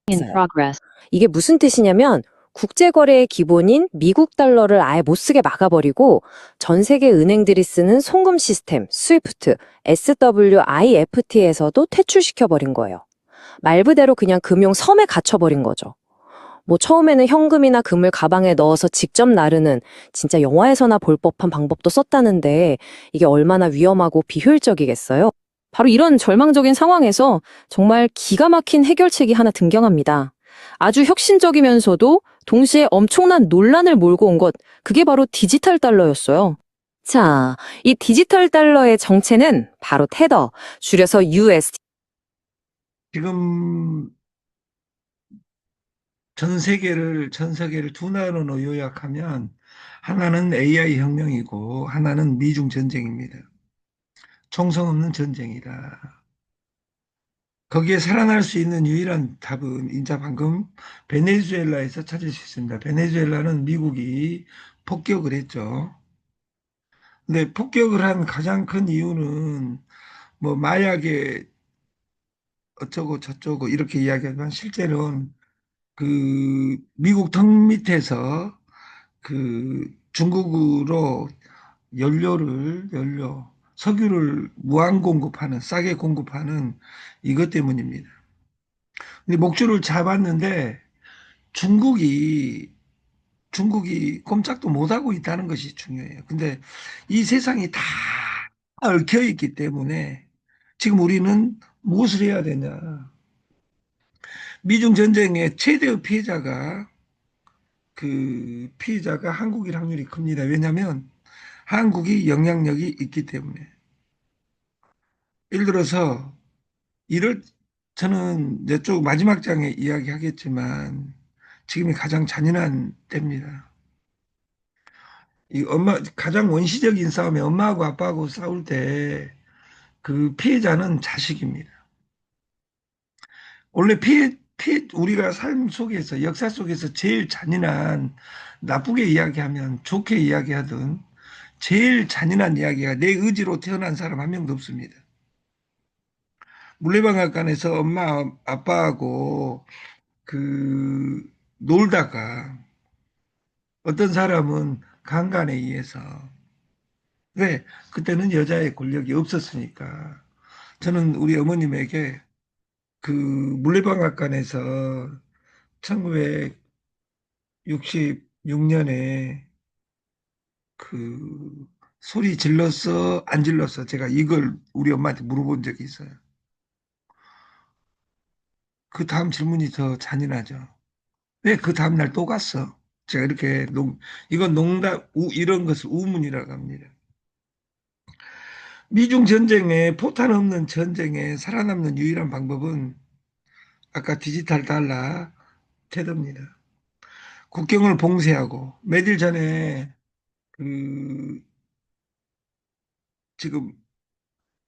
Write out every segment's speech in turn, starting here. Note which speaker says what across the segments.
Speaker 1: in
Speaker 2: 있어요.
Speaker 1: progress.
Speaker 2: 이게 무슨 뜻이냐면 국제거래의 기본인 미국 달러를 아예 못 쓰게 막아버리고 전 세계 은행들이 쓰는 송금 시스템 스위프트, SWIFT에서도 퇴출시켜버린 거예요. 말 그대로 그냥 금융 섬에 갇혀버린 거죠. 뭐 처음에는 현금이나 금을 가방에 넣어서 직접 나르는 진짜 영화에서나 볼 법한 방법도 썼다는데 이게 얼마나 위험하고 비효율적이겠어요? 바로 이런 절망적인 상황에서 정말 기가 막힌 해결책이 하나 등장합니다. 아주 혁신적이면서도 동시에 엄청난 논란을 몰고 온 것, 그게 바로 디지털 달러였어요. 자, 이 디지털 달러의 정체는 바로 테더, 줄여서 USD.
Speaker 3: 지금 전 세계를 두 나라로 요약하면 하나는 AI 혁명이고 하나는 미중 전쟁입니다. 총성 없는 전쟁이다. 거기에 살아날 수 있는 유일한 답은 이제 방금 베네수엘라에서 찾을 수 있습니다. 베네수엘라는 미국이 폭격을 했죠. 근데 폭격을 한 가장 큰 이유는 뭐 마약에 어쩌고 저쩌고 이렇게 이야기하지만 실제로는 그 미국 턱 밑에서 그 중국으로 석유를 무한 공급하는, 싸게 공급하는 이것 때문입니다. 근데 목줄을 잡았는데 중국이, 중국이 꼼짝도 못하고 있다는 것이 중요해요. 근데 이 세상이 다 얽혀 있기 때문에 지금 우리는 무엇을 해야 되냐. 미중 전쟁의 최대의 피해자가 한국일 확률이 큽니다. 왜냐하면 한국이 영향력이 있기 때문에. 예를 들어서 이를 저는 이쪽 마지막 장에 이야기하겠지만 지금이 가장 잔인한 때입니다. 가장 원시적인 싸움에 엄마하고 아빠하고 싸울 때 그 피해자는 자식입니다. 원래 우리가 삶 속에서, 역사 속에서 제일 잔인한, 나쁘게 이야기하면 좋게 이야기하든 제일 잔인한 이야기가 내 의지로 태어난 사람 한 명도 없습니다. 물레방앗간에서 엄마, 아빠하고 놀다가 어떤 사람은 강간에 의해서 왜? 그때는 여자의 권력이 없었으니까. 저는 우리 어머님에게 물레방앗간에서 1966년에 그 소리 질렀어, 안 질렀어? 제가 이걸 우리 엄마한테 물어본 적이 있어요. 그 다음 질문이 더 잔인하죠. 왜 그 다음날 또 갔어? 제가 이건 이런 것을 우문이라고 합니다. 미중 전쟁에, 포탄 없는 전쟁에 살아남는 유일한 방법은 아까 디지털 달러 테더입니다. 국경을 봉쇄하고, 며칠 전에 그, 지금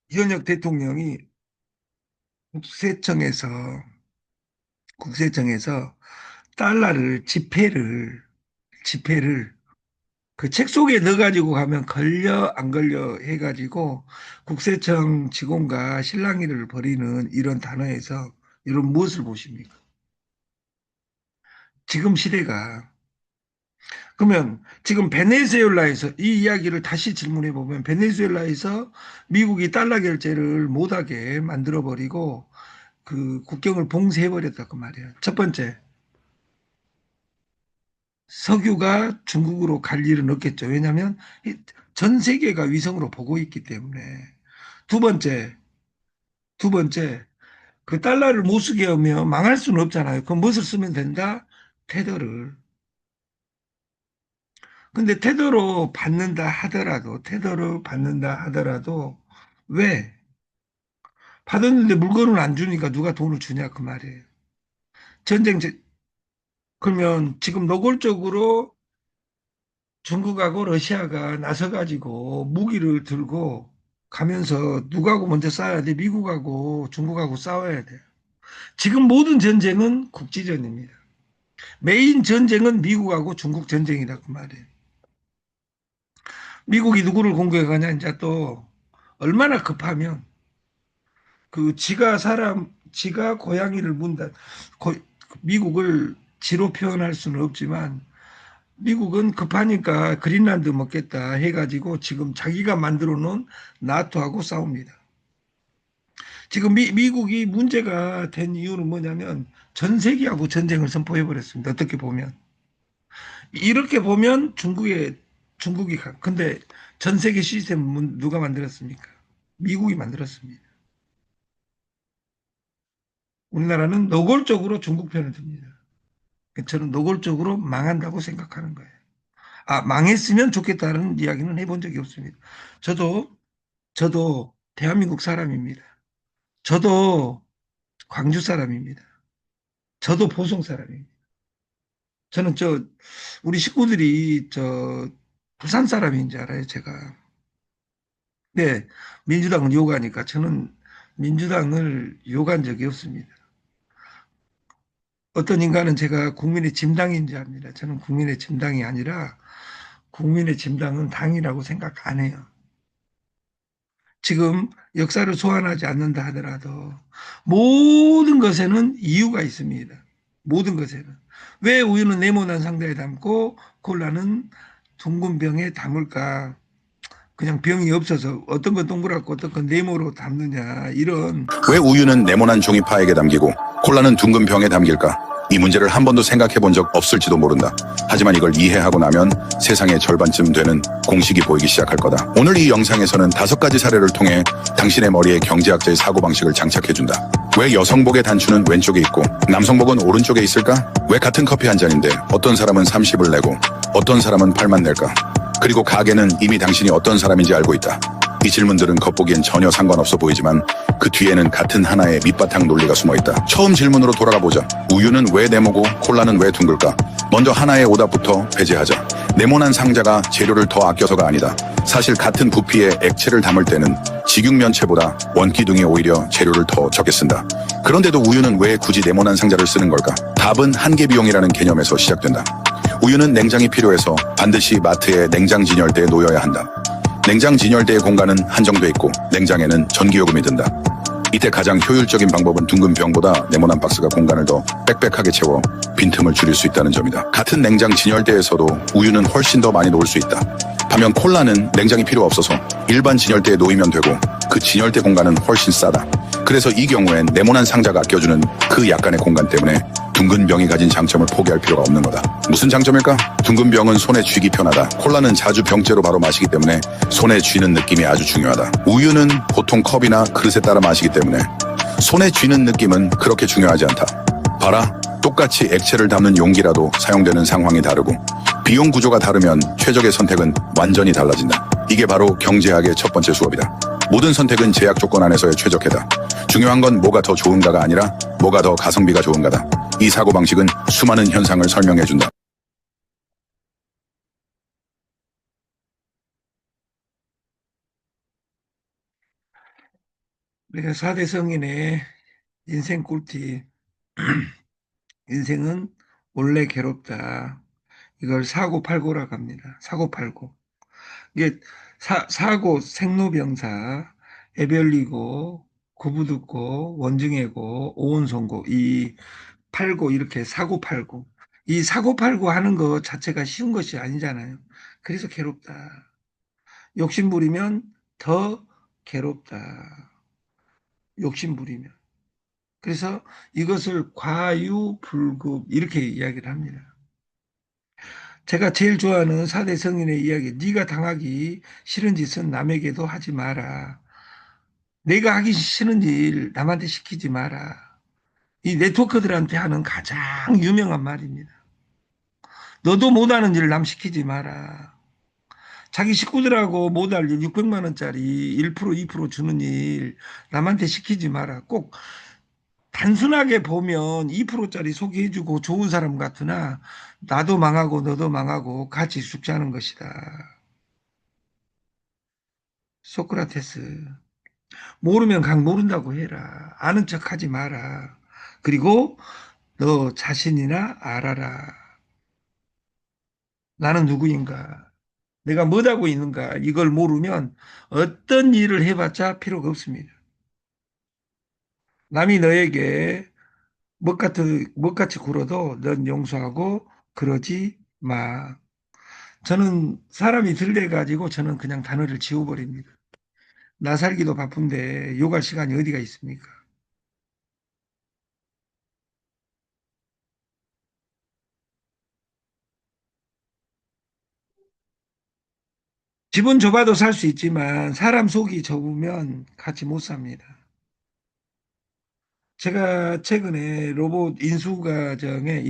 Speaker 3: 현역 대통령이 국세청에서, 국세청에서 달러를, 지폐를 그 책 속에 넣어가지고 가면 걸려, 안 걸려 해가지고 국세청 직원과 실랑이를 벌이는 이런 단어에서 이런 무엇을 보십니까? 지금 시대가 그러면 지금 베네수엘라에서 이 이야기를 다시 질문해 보면 베네수엘라에서 미국이 달러 결제를 못하게 만들어 버리고 그 국경을 봉쇄해 버렸다 그 말이에요. 첫 번째, 석유가 중국으로 갈 일은 없겠죠. 왜냐하면 전 세계가 위성으로 보고 있기 때문에. 두 번째, 두 번째, 그 달러를 못 쓰게 하면 망할 수는 없잖아요. 그럼 무엇을 쓰면 된다? 테더를. 근데 테더로 받는다 하더라도, 왜? 받았는데 물건을 안 주니까 누가 돈을 주냐, 그 말이에요. 전쟁, 그러면 지금 노골적으로 중국하고 러시아가 나서가지고 무기를 들고 가면서 누구하고 먼저 싸워야 돼? 미국하고 중국하고 싸워야 돼. 지금 모든 전쟁은 국지전입니다. 메인 전쟁은 미국하고 중국 전쟁이다, 그 말이에요. 미국이 누구를 공격하냐, 이제 또 얼마나 급하면 지가 고양이를 문다. 미국을 지로 표현할 수는 없지만 미국은 급하니까 그린란드 먹겠다 해가지고 지금 자기가 만들어 놓은 나토하고 싸웁니다. 지금 미국이 문제가 된 이유는 뭐냐면 전 세계하고 전쟁을 선포해 버렸습니다. 어떻게 보면 이렇게 보면 중국이 근데 전 세계 시스템은 누가 만들었습니까? 미국이 만들었습니다. 우리나라는 노골적으로 중국 편을 듭니다. 저는 노골적으로 망한다고 생각하는 거예요. 아, 망했으면 좋겠다는 이야기는 해본 적이 없습니다. 저도 대한민국 사람입니다. 저도 광주 사람입니다. 저도 보성 사람입니다. 저는 우리 식구들이 부산 사람인 줄 알아요, 제가. 네, 민주당은 욕하니까 저는 민주당을 욕한 적이 없습니다. 어떤 인간은 제가 국민의 짐당인 줄 압니다. 저는 국민의 짐당이 아니라 국민의 짐당은 당이라고 생각 안 해요. 지금 역사를 소환하지 않는다 하더라도 모든 것에는 이유가 있습니다. 모든 것에는. 왜 우유는 네모난 상자에 담고 콜라는 둥근 병에 담을까? 그냥 병이 없어서 어떤 건 동그랗고 어떤 건 네모로 담느냐 이런.
Speaker 1: 왜 우유는 네모난 종이파에게 담기고 콜라는 둥근 병에 담길까? 이 문제를 한 번도 생각해 본 적 없을지도 모른다. 하지만 이걸 이해하고 나면 세상의 절반쯤 되는 공식이 보이기 시작할 거다. 오늘 이 영상에서는 5가지 사례를 통해 당신의 머리에 경제학자의 사고방식을 장착해준다. 왜 여성복의 단추는 왼쪽에 있고 남성복은 오른쪽에 있을까? 왜 같은 커피 한 잔인데 어떤 사람은 30을 내고 어떤 사람은 8만 낼까? 그리고 가게는 이미 당신이 어떤 사람인지 알고 있다. 이 질문들은 겉보기엔 전혀 상관없어 보이지만 그 뒤에는 같은 하나의 밑바탕 논리가 숨어있다. 처음 질문으로 돌아가 보자. 우유는 왜 네모고 콜라는 왜 둥글까? 먼저 하나의 오답부터 배제하자. 네모난 상자가 재료를 더 아껴서가 아니다. 사실 같은 부피의 액체를 담을 때는 직육면체보다 원기둥이 오히려 재료를 더 적게 쓴다. 그런데도 우유는 왜 굳이 네모난 상자를 쓰는 걸까? 답은 한계 비용이라는 개념에서 시작된다. 우유는 냉장이 필요해서 반드시 마트의 냉장 진열대에 놓여야 한다. 냉장 진열대의 공간은 한정돼 있고 냉장에는 전기요금이 든다. 이때 가장 효율적인 방법은 둥근 병보다 네모난 박스가 공간을 더 빽빽하게 채워 빈틈을 줄일 수 있다는 점이다. 같은 냉장 진열대에서도 우유는 훨씬 더 많이 놓을 수 있다. 반면 콜라는 냉장이 필요 없어서 일반 진열대에 놓이면 되고 그 진열대 공간은 훨씬 싸다. 그래서 이 경우엔 네모난 상자가 아껴주는 그 약간의 공간 때문에 둥근 병이 가진 장점을 포기할 필요가 없는 거다. 무슨 장점일까? 둥근 병은 손에 쥐기 편하다. 콜라는 자주 병째로 바로 마시기 때문에 손에 쥐는 느낌이 아주 중요하다. 우유는 보통 컵이나 그릇에 따라 마시기 때문에 손에 쥐는 느낌은 그렇게 중요하지 않다. 봐라, 똑같이 액체를 담는 용기라도 사용되는 상황이 다르고 비용 구조가 다르면 최적의 선택은 완전히 달라진다. 이게 바로 경제학의 첫 번째 수업이다. 모든 선택은 제약 조건 안에서의 최적해다. 중요한 건 뭐가 더 좋은가가 아니라 뭐가 더 가성비가 좋은가다. 이 사고방식은 수많은 현상을 설명해준다.
Speaker 3: 우리가 4대 성인의 인생 꿀팁. 인생은 원래 괴롭다. 이걸 사고팔고라고 합니다. 사고팔고. 이게 사고, 생로병사, 애별리고, 구부듣고, 원증애고, 오온성고, 이 팔고 이렇게 사고팔고. 이 사고팔고 하는 것 자체가 쉬운 것이 아니잖아요. 그래서 괴롭다. 욕심부리면 더 괴롭다. 욕심부리면. 그래서 이것을 과유불급 이렇게 이야기를 합니다. 제가 제일 좋아하는 4대 성인의 이야기. 네가 당하기 싫은 짓은 남에게도 하지 마라. 내가 하기 싫은 일 남한테 시키지 마라. 이 네트워크들한테 하는 가장 유명한 말입니다. 너도 못하는 일을 남 시키지 마라. 자기 식구들하고 못할 일 600만 원짜리 1% 2% 주는 일 남한테 시키지 마라. 꼭 단순하게 보면 2%짜리 소개해주고 좋은 사람 같으나 나도 망하고 너도 망하고 같이 죽자는 것이다. 소크라테스. 모르면 강 모른다고 해라. 아는 척하지 마라. 그리고 너 자신이나 알아라. 나는 누구인가? 내가 뭐하고 있는가? 이걸 모르면 어떤 일을 해봤자 필요가 없습니다. 남이 너에게 먹같이 굴어도 넌 용서하고 그러지 마. 저는 사람이 들대가지고 저는 그냥 단어를 지워버립니다. 나 살기도 바쁜데 욕할 시간이 어디가 있습니까? 집은 좁아도 살 수 있지만 사람 속이 좁으면 같이 못 삽니다. 제가 최근에 로봇 인수가정에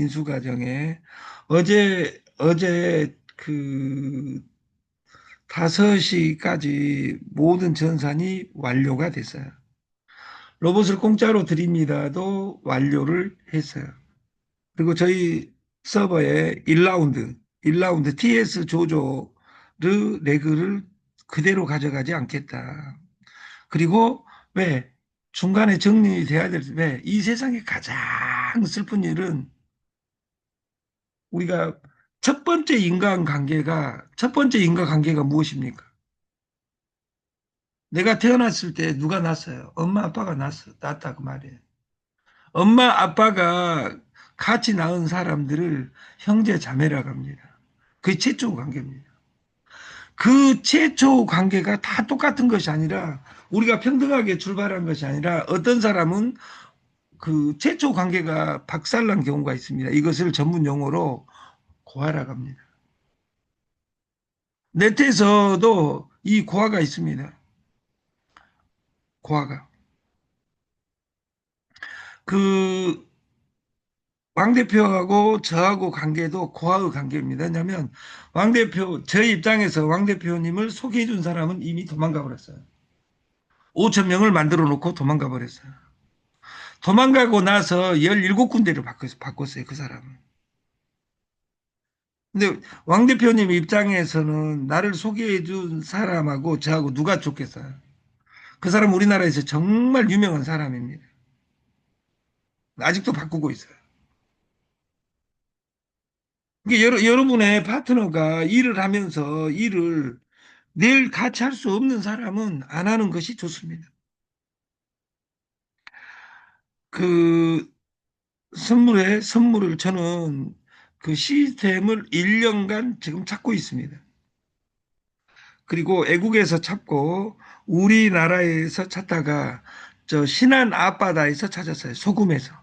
Speaker 3: 어제 그 5시까지 모든 전산이 완료가 됐어요. 로봇을 공짜로 드립니다도 완료를 했어요. 그리고 저희 서버에 1라운드 TS 조조르 레그를 그대로 가져가지 않겠다. 그리고 왜 중간에 정리돼야 왜 이 세상에 가장 슬픈 일은 우리가 첫 번째 인간관계가 무엇입니까? 내가 태어났을 때 누가 낳았어요? 엄마 아빠가 낳았다 그 말이에요. 엄마 아빠가 같이 낳은 사람들을 형제 자매라고 합니다. 그게 최초 관계입니다. 그 최초 관계가 다 똑같은 것이 아니라 우리가 평등하게 출발한 것이 아니라 어떤 사람은 그 최초 관계가 박살난 경우가 있습니다. 이것을 전문 용어로 고아라고 합니다. 네트에서도 이 고아가 있습니다. 고아가. 그 왕 대표하고 저하고 관계도 고아의 관계입니다. 왜냐하면 왕 대표, 저희 입장에서 왕 대표님을 소개해 준 사람은 이미 도망가 버렸어요. 5천 명을 만들어 놓고 도망가 버렸어요. 도망가고 나서 17군데를 바꿨어요, 그 사람은. 근데 왕 대표님 입장에서는 나를 소개해 준 사람하고 저하고 누가 좋겠어요? 그 사람 우리나라에서 정말 유명한 사람입니다. 아직도 바꾸고 있어요. 이게 여러분의 파트너가 일을 하면서 일을 늘 같이 할 수 없는 사람은 안 하는 것이 좋습니다. 그 선물을 저는 그 시스템을 1년간 지금 찾고 있습니다. 그리고 애국에서 찾고 우리나라에서 찾다가 저 신안 앞바다에서 찾았어요. 소금에서.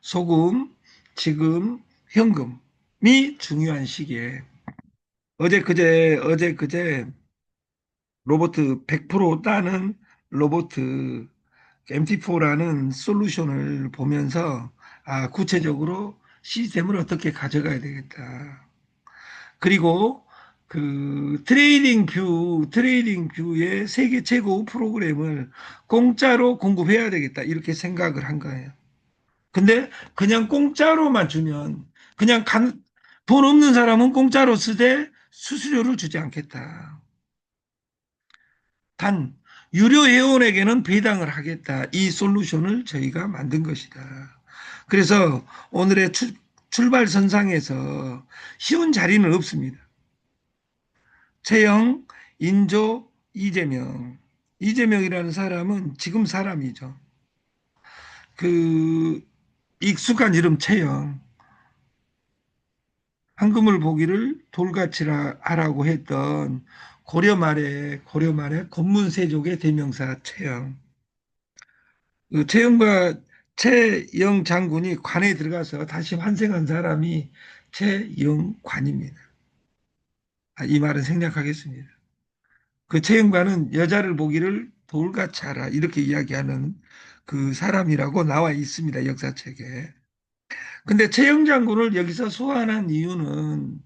Speaker 3: 소금, 지금 현금이 중요한 시기에 어제 그제 로봇 100% 따는 로봇 MT4라는 솔루션을 보면서 아, 구체적으로 시스템을 어떻게 가져가야 되겠다. 그리고 그 트레이딩 뷰의 세계 최고 프로그램을 공짜로 공급해야 되겠다. 이렇게 생각을 한 거예요. 근데 그냥 공짜로만 주면 그냥 돈 없는 사람은 공짜로 쓰되 수수료를 주지 않겠다. 단 유료 회원에게는 배당을 하겠다. 이 솔루션을 저희가 만든 것이다. 그래서 오늘의 출발선상에서 쉬운 자리는 없습니다. 최영, 인조, 이재명. 이재명이라는 사람은 지금 사람이죠. 그 익숙한 이름 최영. 황금을 보기를 돌같이라 하라고 했던 고려 말에 권문세족의 대명사 최영. 그 최영과 최영 장군이 관에 들어가서 다시 환생한 사람이 최영관입니다. 아, 이 말은 생략하겠습니다. 그 최영관은 여자를 보기를 돌같이 하라 이렇게 이야기하는 그 사람이라고 나와 있습니다. 역사책에. 근데 최영 장군을 여기서 소환한 이유는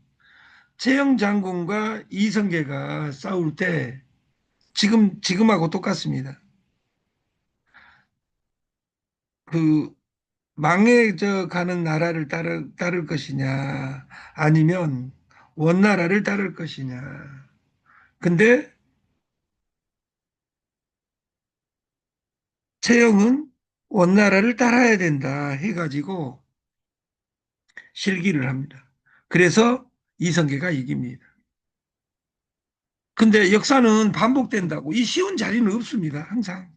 Speaker 3: 최영 장군과 이성계가 싸울 때 지금하고 똑같습니다. 그 망해져 가는 나라를 따를 것이냐 아니면 원나라를 따를 것이냐. 근데 최영은 원나라를 따라야 된다 해가지고 실기를 합니다. 그래서 이성계가 이깁니다. 근데 역사는 반복된다고 이 쉬운 자리는 없습니다. 항상.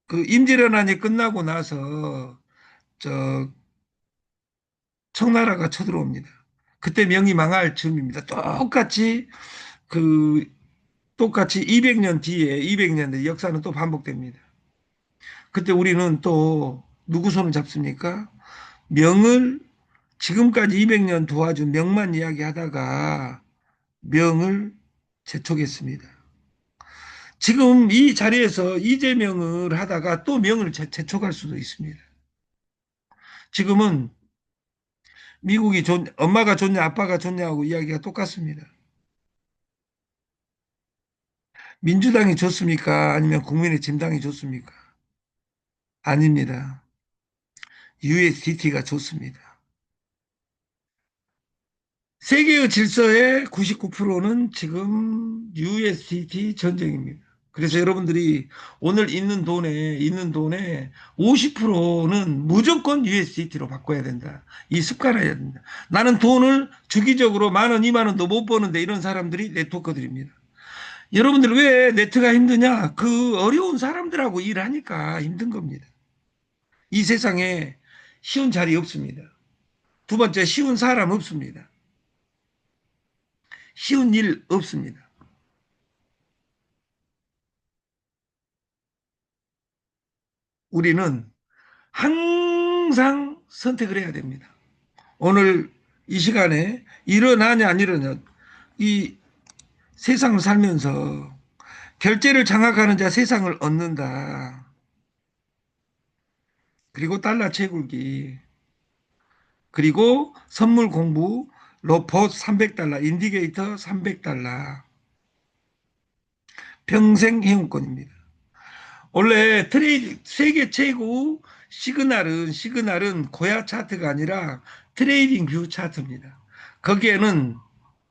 Speaker 3: 그 임진왜란이 끝나고 나서 저 청나라가 쳐들어옵니다. 그때 명이 망할 즈음입니다. 그 똑같이 200년 뒤에 200년 뒤 역사는 또 반복됩니다. 그때 우리는 또 누구 손을 잡습니까? 명을 지금까지 200년 도와준 명만 이야기하다가 명을 재촉했습니다. 지금 이 자리에서 이재명을 하다가 또 명을 재촉할 수도 있습니다. 지금은 미국이 엄마가 좋냐 아빠가 좋냐하고 이야기가 똑같습니다. 민주당이 좋습니까? 아니면 국민의힘당이 좋습니까? 아닙니다. USDT가 좋습니다. 세계의 질서의 99%는 지금 USDT 전쟁입니다. 그래서 여러분들이 오늘 있는 돈의 50%는 무조건 USDT로 바꿔야 된다. 이 습관을 해야 된다. 나는 돈을 주기적으로 10,000원, 20,000원도 못 버는데 이런 사람들이 네트워커들입니다. 여러분들 왜 네트가 힘드냐? 그 어려운 사람들하고 일하니까 힘든 겁니다. 이 세상에 쉬운 자리 없습니다. 두 번째, 쉬운 사람 없습니다. 쉬운 일 없습니다. 우리는 항상 선택을 해야 됩니다. 오늘 이 시간에 일어나냐 안 일어나냐, 이 세상을 살면서 결제를 장악하는 자 세상을 얻는다. 그리고 달러 채굴기, 그리고 선물 공부, 로봇 300달러, 인디게이터 300달러, 평생 회원권입니다. 원래 세계 최고 시그널은 고야 차트가 아니라 트레이딩 뷰 차트입니다. 거기에는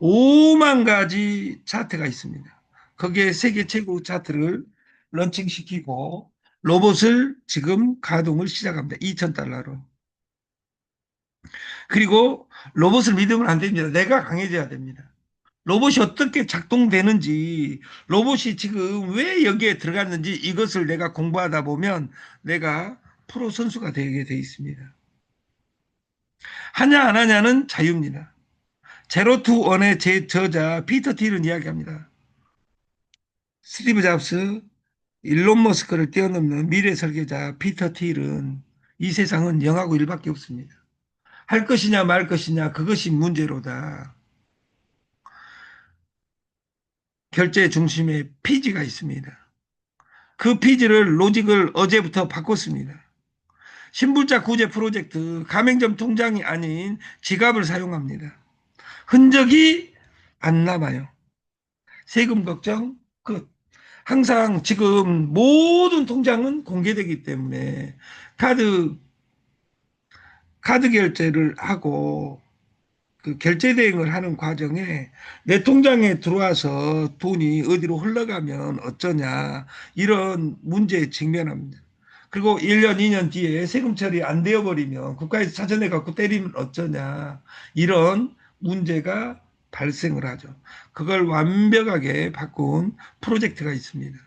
Speaker 3: 5만 가지 차트가 있습니다. 거기에 세계 최고 차트를 런칭시키고 로봇을 지금 가동을 시작합니다. 2,000달러로. 그리고 로봇을 믿으면 안 됩니다. 내가 강해져야 됩니다. 로봇이 어떻게 작동되는지, 로봇이 지금 왜 여기에 들어갔는지 이것을 내가 공부하다 보면 내가 프로 선수가 되게 돼 있습니다. 하냐 안 하냐는 자유입니다. 제로 투 원의 제 저자 피터 틸은 이야기합니다. 스티브 잡스, 일론 머스크를 뛰어넘는 미래 설계자 피터 틸은 이 세상은 0하고 1밖에 없습니다. 할 것이냐 말 것이냐 그것이 문제로다. 결제 중심에 피지가 있습니다. 그 피지를 로직을 어제부터 바꿨습니다. 신불자 구제 프로젝트 가맹점 통장이 아닌 지갑을 사용합니다. 흔적이 안 남아요. 세금 걱정 끝. 항상 지금 모든 통장은 공개되기 때문에 카드 결제를 하고 그 결제 대행을 하는 과정에 내 통장에 들어와서 돈이 어디로 흘러가면 어쩌냐 이런 문제에 직면합니다. 그리고 1년, 2년 뒤에 세금 처리 안 되어버리면 국가에서 찾아내 갖고 때리면 어쩌냐 이런 문제가 발생을 하죠. 그걸 완벽하게 바꾼 프로젝트가 있습니다.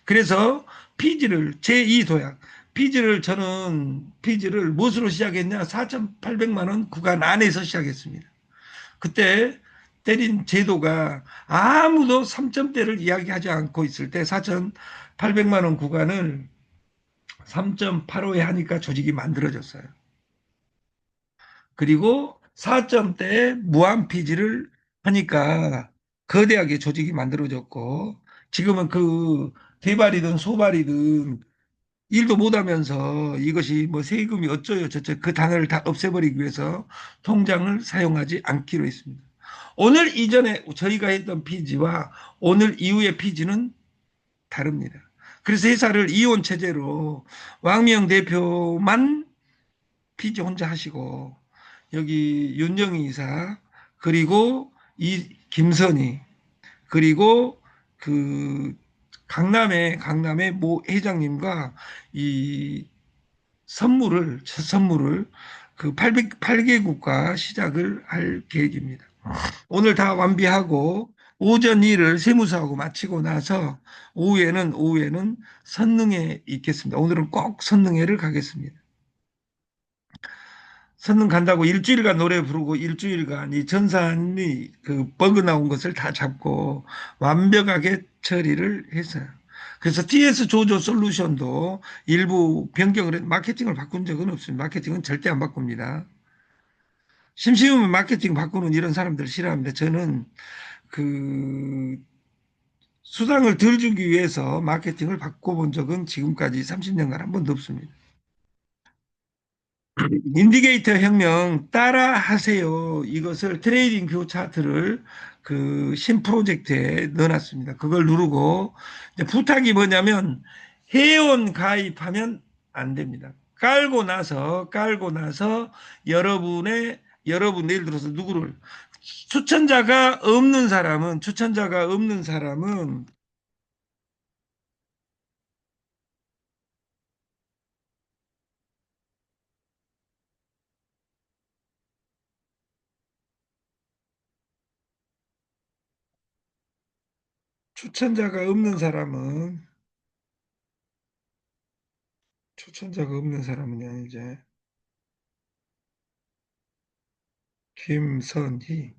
Speaker 3: 그래서 피지를 제2도약 저는 피지를 무엇으로 시작했냐? 4,800만 원 구간 안에서 시작했습니다. 그때 때린 제도가 아무도 3점대를 이야기하지 않고 있을 때 4,800만 원 구간을 3.85에 하니까 조직이 만들어졌어요. 그리고 4점대 무한 피지를 하니까 거대하게 조직이 만들어졌고 지금은 그 개발이든 소발이든 일도 못하면서 이것이 뭐 세금이 어쩌요 저쩌요 그 단어를 다 없애버리기 위해서 통장을 사용하지 않기로 했습니다. 오늘 이전에 저희가 했던 피지와 오늘 이후의 피지는 다릅니다. 그래서 회사를 이혼 체제로 왕미영 대표만 피지 혼자 하시고 여기 윤정희 이사 그리고 이 김선희 그리고 그 강남의 모 회장님과 이 첫 선물을 그 8개국과 시작을 할 계획입니다. 오늘 다 완비하고 오전 일을 세무서하고 마치고 나서 오후에는 선릉에 있겠습니다. 오늘은 꼭 선릉에를 가겠습니다. 선릉 간다고 일주일간 노래 부르고 일주일간 이 전산이 그 버그 나온 것을 다 잡고 완벽하게 처리를 했어요. 그래서 TS 조조 솔루션도 일부 변경을 마케팅을 바꾼 적은 없습니다. 마케팅은 절대 안 바꿉니다. 심심하면 마케팅 바꾸는 이런 사람들 싫어합니다. 저는 그 수당을 덜 주기 위해서 마케팅을 바꿔본 적은 지금까지 30년간 한 번도 없습니다. 인디게이터 혁명 따라 하세요. 이것을 트레이딩 뷰 차트를 그 신 프로젝트에 넣어놨습니다. 그걸 누르고 이제 부탁이 뭐냐면 회원 가입하면 안 됩니다. 깔고 나서 여러분 예를 들어서 누구를 추천자가 없는 사람은 추천자가 없는 사람은 추천자가 없는 사람은요, 이제 김선희.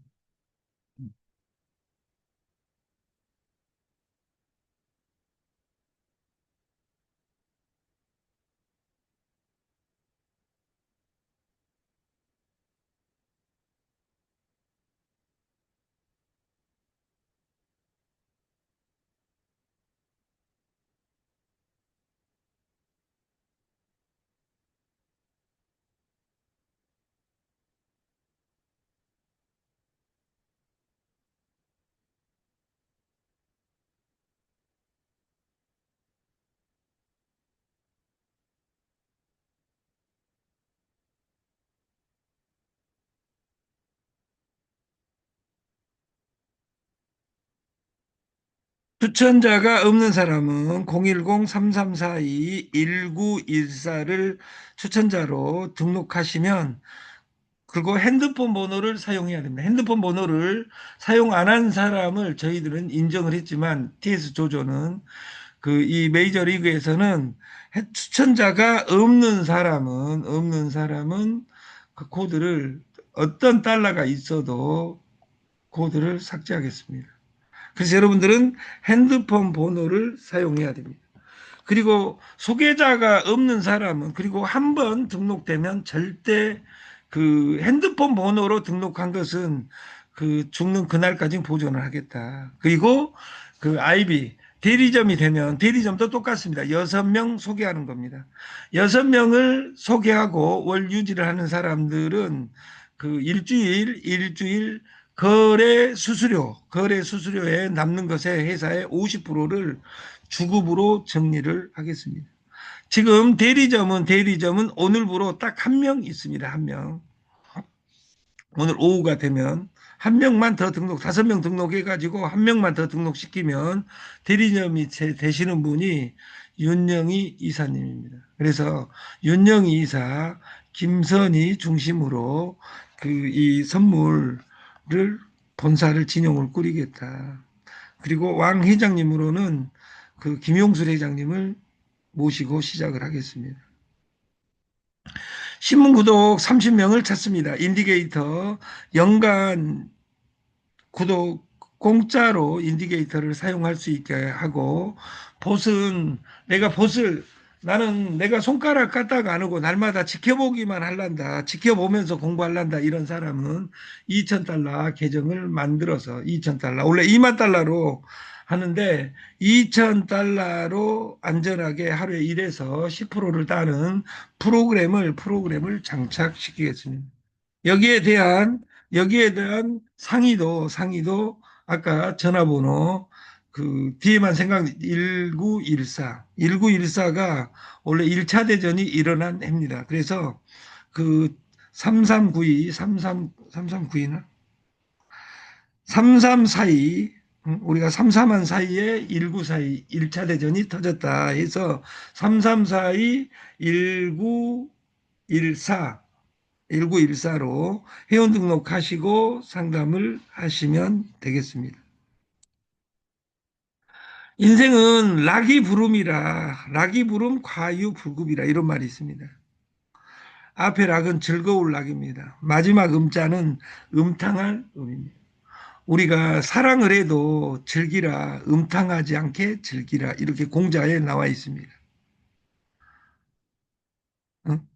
Speaker 3: 추천자가 없는 사람은 010-3342-1914를 추천자로 등록하시면 그리고 핸드폰 번호를 사용해야 됩니다. 핸드폰 번호를 사용 안 한 사람을 저희들은 인정을 했지만 TS 조조는 그 이 메이저리그에서는 추천자가 없는 사람은 그 코드를 어떤 달러가 있어도 코드를 삭제하겠습니다. 그래서 여러분들은 핸드폰 번호를 사용해야 됩니다. 그리고 소개자가 없는 사람은 그리고 한 번 등록되면 절대 그 핸드폰 번호로 등록한 것은 그 죽는 그날까지 보존을 하겠다. 그리고 그 아이비 대리점이 되면 대리점도 똑같습니다. 6명 소개하는 겁니다. 6명을 소개하고 월 유지를 하는 사람들은 그 일주일 거래 수수료에 남는 것의 회사의 50%를 주급으로 정리를 하겠습니다. 지금 대리점은 오늘부로 딱 한 명 있습니다. 한 명. 오늘 오후가 되면 한 명만 더 등록, 5명 등록해가지고 한 명만 더 등록시키면 대리점이 되시는 분이 윤영희 이사님입니다. 그래서 윤영희 이사, 김선희 중심으로 그 이 선물을 본사를 진영을 꾸리겠다. 그리고 왕 회장님으로는 그 김용술 회장님을 모시고 시작을 하겠습니다. 신문 구독 30명을 찾습니다. 인디게이터 연간 구독 공짜로 인디게이터를 사용할 수 있게 하고 봇은 나는 내가 손가락 까딱 안 하고 날마다 지켜보기만 할란다. 지켜보면서 공부할란다. 이런 사람은 2,000달러 계정을 만들어서 2,000달러 원래 2만 달러로 하는데 2,000달러로 안전하게 하루에 1에서 10%를 따는 프로그램을 장착시키겠습니다. 여기에 대한 상의도 아까 전화번호 그 뒤에만 생각 1914가 원래 1차 대전이 일어난 해입니다. 그래서 그 3392나 3342 우리가 33한 사이에 1942 1차 대전이 터졌다 해서 3342 1914 1914로 회원 등록하시고 상담을 하시면 되겠습니다. 인생은 락이 부름이라, 락이 부름 과유 불급이라 이런 말이 있습니다. 앞에 락은 즐거울 락입니다. 마지막 음자는 음탕할 음입니다. 우리가 사랑을 해도 즐기라, 음탕하지 않게 즐기라 이렇게 공자에 나와 있습니다.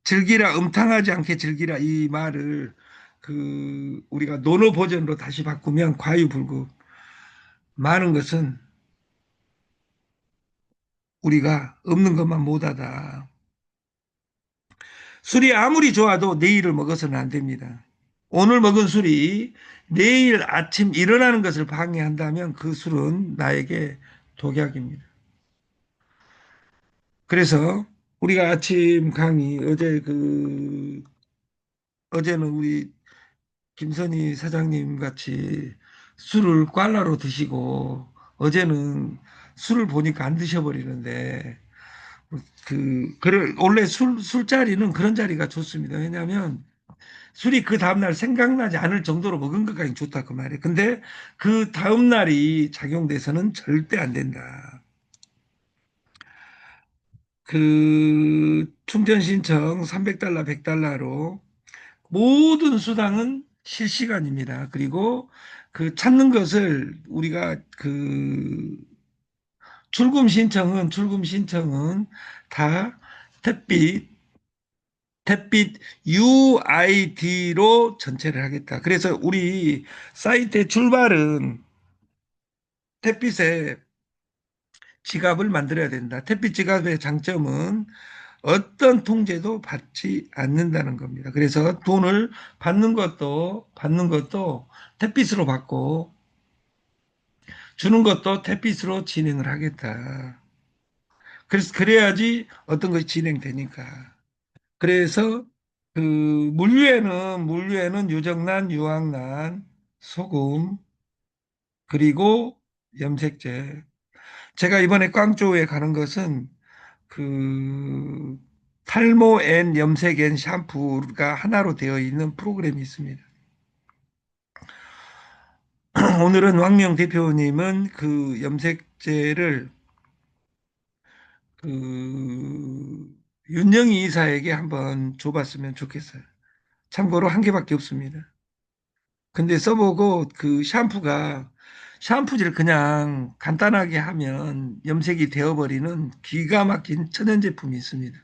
Speaker 3: 즐기라, 음탕하지 않게 즐기라 이 말을 우리가 논어 버전으로 다시 바꾸면 과유불급. 많은 것은 우리가 없는 것만 못하다. 술이 아무리 좋아도 내일을 먹어서는 안 됩니다. 오늘 먹은 술이 내일 아침 일어나는 것을 방해한다면 그 술은 나에게 독약입니다. 그래서 우리가 아침 강의 어제는 우리 김선희 사장님 같이 술을 꽐라로 드시고 어제는 술을 보니까 안 드셔버리는데 원래 술자리는 그런 자리가 좋습니다. 왜냐하면 술이 그 다음날 생각나지 않을 정도로 먹은 것까지 좋다 그 말이에요. 근데 그 다음날이 작용돼서는 절대 안 된다. 충전 신청 300달러, 100달러로 모든 수당은 실시간입니다. 그리고 찾는 것을 우리가 출금 신청은 다 택빛 UID로 전체를 하겠다. 그래서 우리 사이트의 출발은 택빛에 지갑을 만들어야 된다. 택빛 지갑의 장점은 어떤 통제도 받지 않는다는 겁니다. 그래서 돈을 받는 것도 택빛으로 받고 주는 것도 택빛으로 진행을 하겠다. 그래야지 어떤 것이 진행되니까. 그래서 물류에는 유정란, 유황란, 소금, 그리고 염색제. 제가 이번에 꽝조우에 가는 것은 그 탈모 앤 염색 앤 샴푸가 하나로 되어 있는 프로그램이 있습니다. 오늘은 왕명 대표님은 그 염색제를 윤영희 이사에게 한번 줘봤으면 좋겠어요. 참고로 한 개밖에 없습니다. 근데 써보고 샴푸질 그냥 간단하게 하면 염색이 되어버리는 기가 막힌 천연 제품이 있습니다.